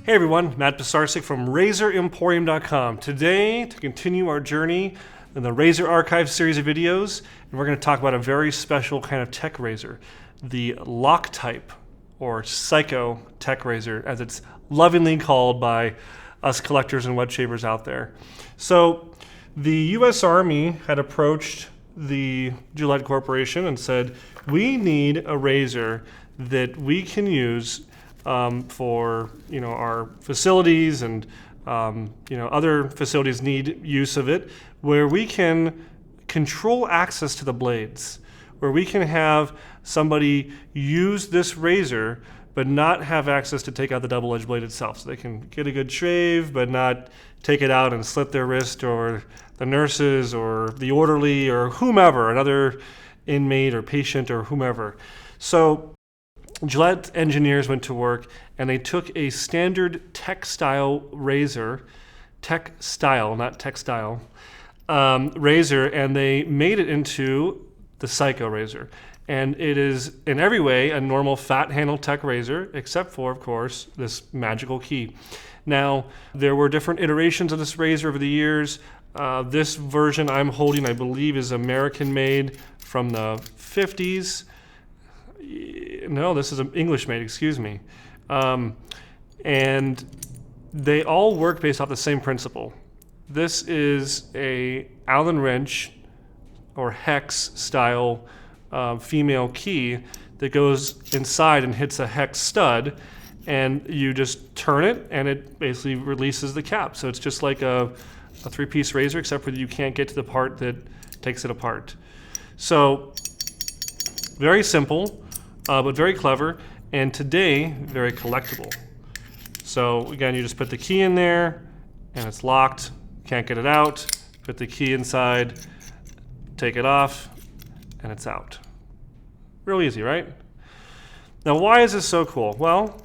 Hey everyone, Matt Pisarcik from RazorEmporium.com. Today, to continue our journey in the Razor Archive series of videos, and we're going to talk about a very special kind of tech razor, the lock type, or psycho tech razor, as it's lovingly called by us collectors and wet shavers out there. So, the U.S. Army had approached the Gillette Corporation and said, we need a razor that we can use for our facilities, and other facilities need use of it, where we can control access to the blades, where we can have somebody use this razor but not have access to take out the double-edged blade itself. So they can get a good shave but not take it out and slit their wrist, or the nurses or the orderly or whomever, another inmate or patient or whomever. So Gillette engineers went to work and they took a standard tech-style razor, tech-style, not textile, razor, and they made it into the Psycho razor. And it is in every way a normal fat handle tech razor, except for, of course, this magical key. Now, there were different iterations of this razor over the years. This version I'm holding, I believe, is American made from the 50s. No, this is an English made, excuse me. And they all work based off the same principle. This is a Allen wrench or hex style female key that goes inside and hits a hex stud, and you just turn it and it basically releases the cap. So it's just like a three-piece razor, except for that you can't get to the part that takes it apart. So very simple, but very clever, and today very collectible. So again, you just put the key in there and it's locked, can't get it out, put the key inside, take it off, and it's out. Real easy, right? Now, why is this so cool? Well,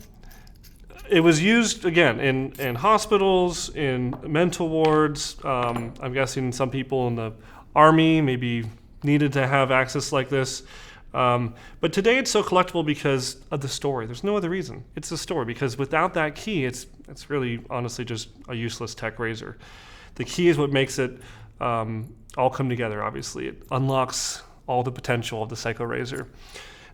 it was used, again, in hospitals, in mental wards. I'm guessing some people in the Army maybe needed to have access like this. But today it's so collectible because of the story. There's no other reason. It's the story, because without that key, it's really, honestly, just a useless tech razor. The key is what makes it all come together, obviously. It unlocks all the potential of the Psycho razor.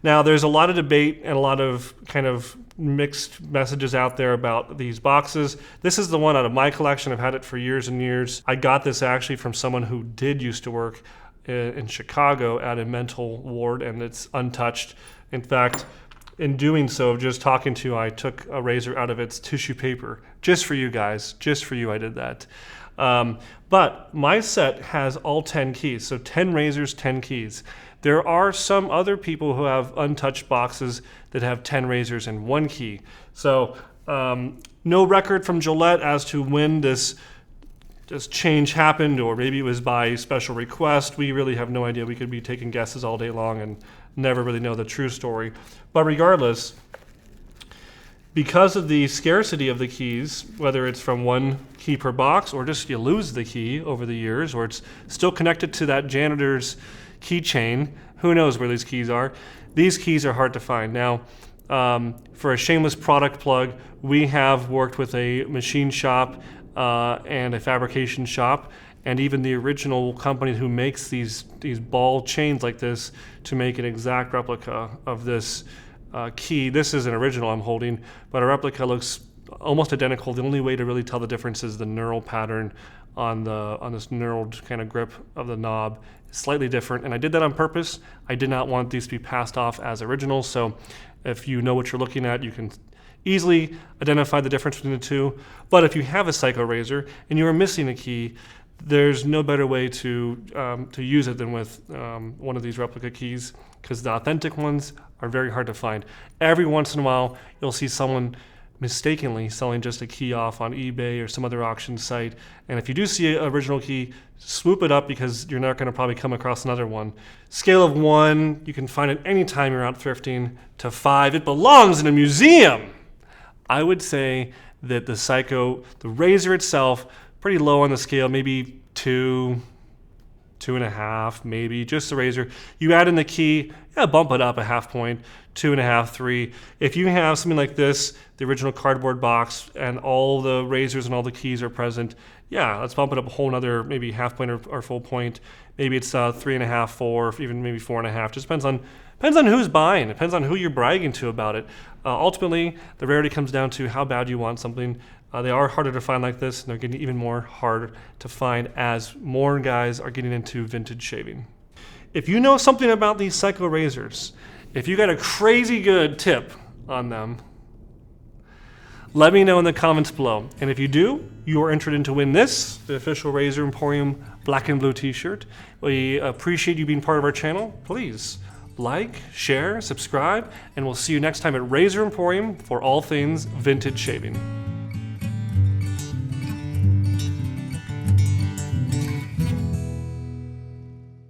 Now, there's a lot of debate and a lot of kind of mixed messages out there about these boxes. This is the one out of my collection. I've had it for years and years. I got this actually from someone who did used to work in Chicago at a mental ward, and it's untouched. In fact, in doing so, just talking to you, I took a razor out of its tissue paper. Just for you guys, just for you I did that. But my set has all 10 keys, so 10 razors, 10 keys. There are some other people who have untouched boxes that have 10 razors and 1 key. So no record from Gillette as to when this change happened, or maybe it was by special request. We really have no idea. We could be taking guesses all day long and never really know the true story. But regardless, because of the scarcity of the keys, whether it's from 1 key per box or just you lose the key over the years, or it's still connected to that janitor's keychain, who knows where these keys are. These keys are hard to find. Now, for a shameless product plug, we have worked with a machine shop and a fabrication shop, and even the original company who makes these ball chains like this to make an exact replica of this key. This is an original I'm holding, but a replica looks almost identical. The only way to really tell the difference is the knurl pattern on this knurled kind of grip of the knob. It's slightly different, and I did that on purpose. I did not want these to be passed off as originals, so if you know what you're looking at, you can easily identify the difference between the two. But if you have a Psycho razor and you are missing a key, there's no better way to use it than with one of these replica keys, because the authentic ones are very hard to find. Every once in a while, you'll see someone mistakenly selling just a key off on eBay or some other auction site. And if you do see an original key, swoop it up, because you're not going to probably come across another one. Scale of 1, you can find it anytime you're out thrifting, to 5, it belongs in a museum. I would say that the Psycho, the razor itself, pretty low on the scale, maybe 2, 2.5, maybe, just the razor. You add in the key, yeah, bump it up a half point, 2.5, 3. If you have something like this, the original cardboard box, and all the razors and all the keys are present, yeah, let's bump it up a whole nother maybe half point or full point. Maybe it's 3.5, 4, even maybe 4.5. Just depends on who's buying. Depends on who you're bragging to about it. Ultimately, the rarity comes down to how bad you want something. They are harder to find like this, and they're getting even more hard to find as more guys are getting into vintage shaving. If you know something about these Psycho razors, if you got a crazy good tip on them, let me know in the comments below. And if you do, you are entered in to win this, the official Razor Emporium black and blue t-shirt. We appreciate you being part of our channel. Please like, share, subscribe, and we'll see you next time at Razor Emporium for all things vintage shaving.